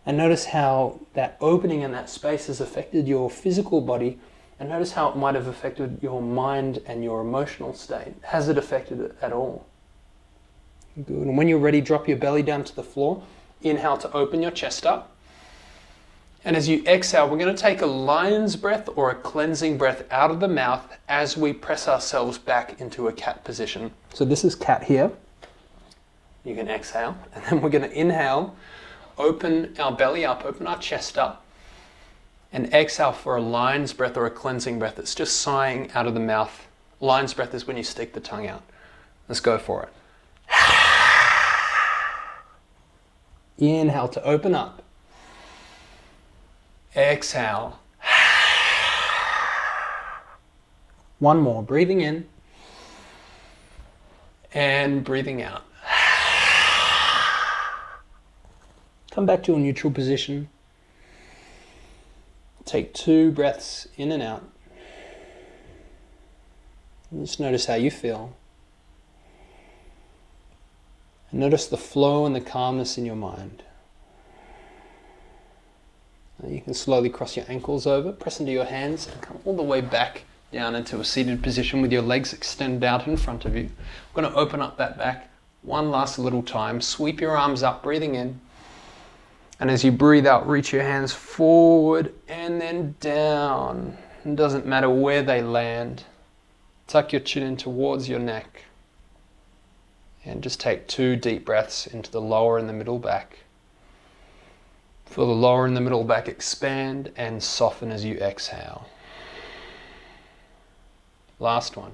and notice how that opening and that space has affected your physical body, and notice how it might have affected your mind and your emotional state. Has it affected it at all? Good. And when you're ready, drop your belly down to the floor. Inhale to open your chest up. And as you exhale, we're going to take a lion's breath or a cleansing breath out of the mouth as we press ourselves back into a cat position. So this is cat here. You can exhale. And then we're going to inhale, open our belly up, open our chest up. And exhale for a lion's breath or a cleansing breath. It's just sighing out of the mouth. Lion's breath is when you stick the tongue out. Let's go for it. Inhale to open up. Exhale. 1 more. Breathing in. And breathing out. Come back to a neutral position. Take 2 breaths in and out. And just notice how you feel. And notice the flow and the calmness in your mind. And you can slowly cross your ankles over, press into your hands, and come all the way back down into a seated position with your legs extended out in front of you. I'm going to open up that back 1 last little time. Sweep your arms up, breathing in. And as you breathe out, reach your hands forward and then down. It doesn't matter where they land. Tuck your chin in towards your neck. And just take 2 deep breaths into the lower and the middle back. Feel the lower and the middle back expand and soften as you exhale. Last one.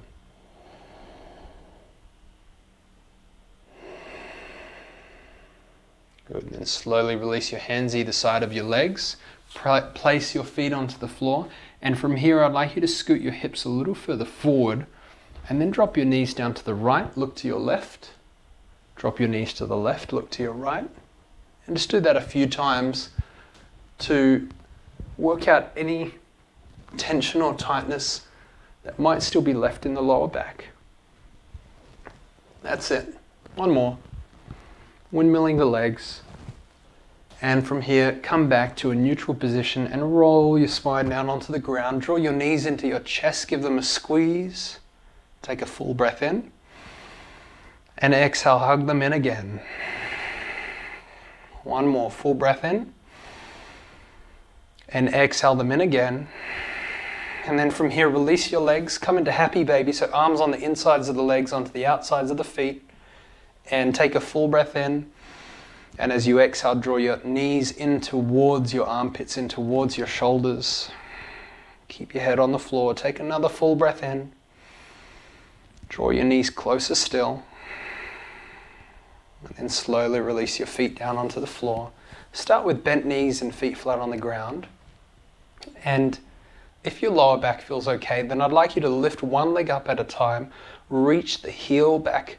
Good. And then slowly release your hands either side of your legs. Place your feet onto the floor. And from here, I'd like you to scoot your hips a little further forward. And then drop your knees down to the right. Look to your left. Drop your knees to the left. Look to your right. And just do that a few times to work out any tension or tightness that might still be left in the lower back. That's it. One more. Windmilling the legs. And from here, come back to a neutral position and roll your spine down onto the ground. Draw your knees into your chest, give them a squeeze. Take a full breath in. And exhale, hug them in again. One more full breath in. And exhale them in again. And then from here, release your legs, come into happy baby. So arms on the insides of the legs, onto the outsides of the feet. And take a full breath in. And as you exhale, draw your knees in towards your armpits, in towards your shoulders. Keep your head on the floor. Take another full breath in. Draw your knees closer still. And then slowly release your feet down onto the floor. Start with bent knees and feet flat on the ground. And if your lower back feels okay, then I'd like you to lift one leg up at a time. Reach the heel back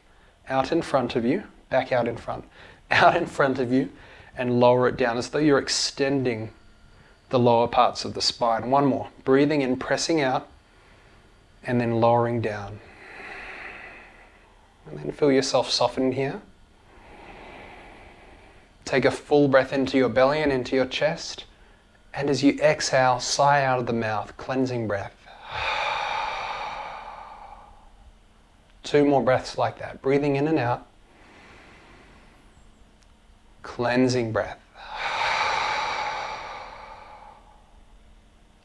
out in front of you. Back out in front. Out in front of you, and lower it down as though you're extending the lower parts of the spine. One more. Breathing in, pressing out, and then lowering down. And then feel yourself soften here. Take a full breath into your belly and into your chest. And as you exhale, sigh out of the mouth, cleansing breath. 2 more breaths like that. Breathing in and out. Cleansing breath.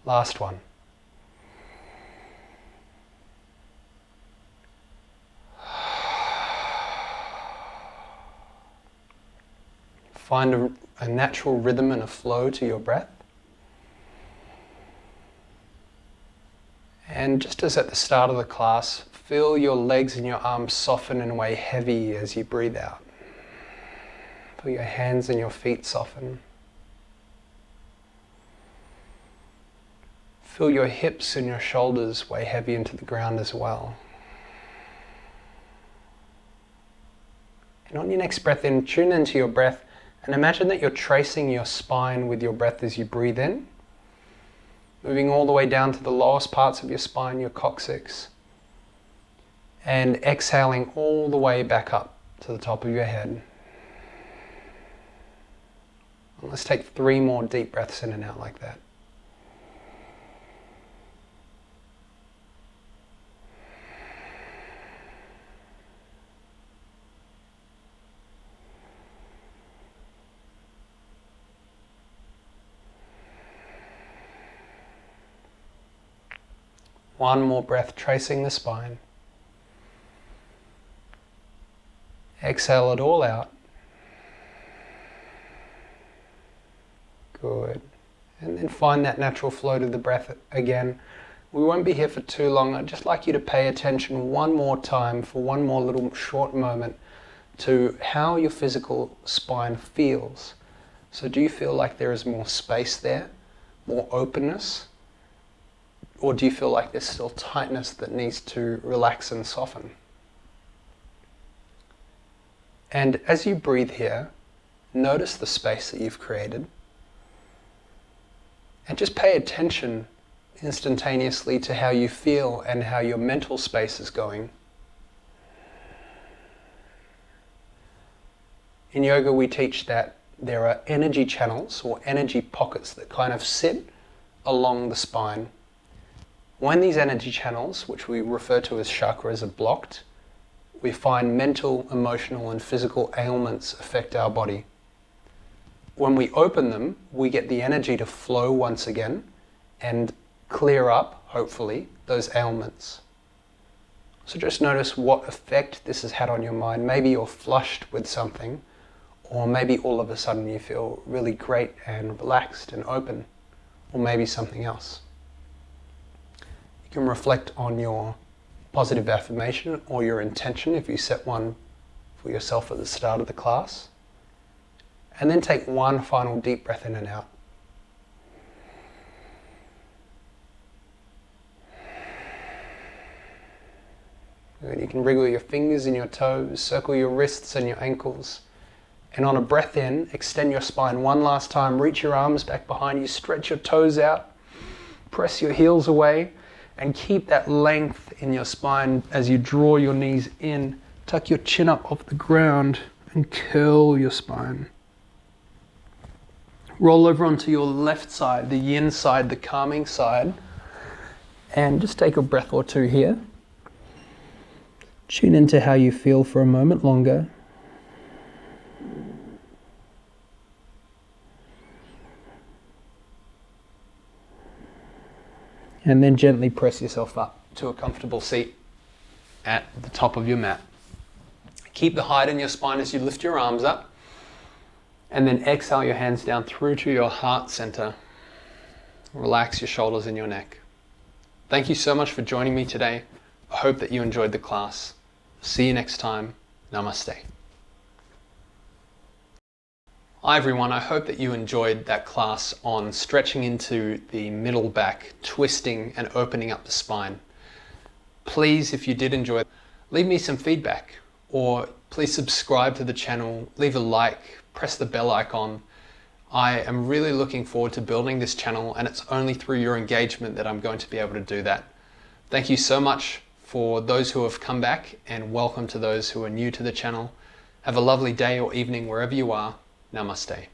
Last one. Find a natural rhythm and a flow to your breath. And just as at the start of the class, feel your legs and your arms soften and weigh heavy as you breathe out. Feel your hands and your feet soften. Feel your hips and your shoulders weigh heavy into the ground as well. And on your next breath in, tune into your breath and imagine that you're tracing your spine with your breath as you breathe in, moving all the way down to the lowest parts of your spine, your coccyx, and exhaling all the way back up to the top of your head. Let's take 3 more deep breaths in and out like that. One more breath, tracing the spine. Exhale it all out. Good. And then find that natural flow to the breath again. We won't be here for too long. I'd just like you to pay attention one more time for one more little short moment to how your physical spine feels. So do you feel like there is more space there, more openness? Or do you feel like there's still tightness that needs to relax and soften? And as you breathe here, notice the space that you've created. And just pay attention instantaneously to how you feel and how your mental space is going. In yoga, we teach that there are energy channels or energy pockets that kind of sit along the spine. When these energy channels, which we refer to as chakras, are blocked, we find mental, emotional, and physical ailments affect our body. When we open them, we get the energy to flow once again and clear up, hopefully, those ailments. So just notice what effect this has had on your mind. Maybe you're flushed with something, or maybe all of a sudden you feel really great and relaxed and open, or maybe something else. You can reflect on your positive affirmation or your intention if you set one for yourself at the start of the class. And then take one final deep breath in and out. And you can wriggle your fingers and your toes, circle your wrists and your ankles, And on a breath in, extend your spine one last time, reach your arms back behind you, stretch your toes out, press your heels away, and keep that length in your spine as you draw your knees in. Tuck your chin up off the ground and curl your spine. Roll over onto your left side, the yin side, the calming side, and just take a breath or two here. Tune into how you feel for a moment longer. And then gently press yourself up to a comfortable seat at the top of your mat. Keep the height in your spine as you lift your arms up. And then exhale your hands down through to your heart center. Relax your shoulders and your neck. Thank you so much for joining me today. I hope that you enjoyed the class. See you next time. Namaste. Hi everyone, I hope that you enjoyed that class on stretching into the middle back, twisting and opening up the spine. Please, if you did enjoy it, leave me some feedback, or please subscribe to the channel, leave a like, press the bell icon. I am really looking forward to building this channel, and it's only through your engagement that I'm going to be able to do that. Thank you so much for those who have come back, and welcome to those who are new to the channel. Have a lovely day or evening wherever you are. Namaste.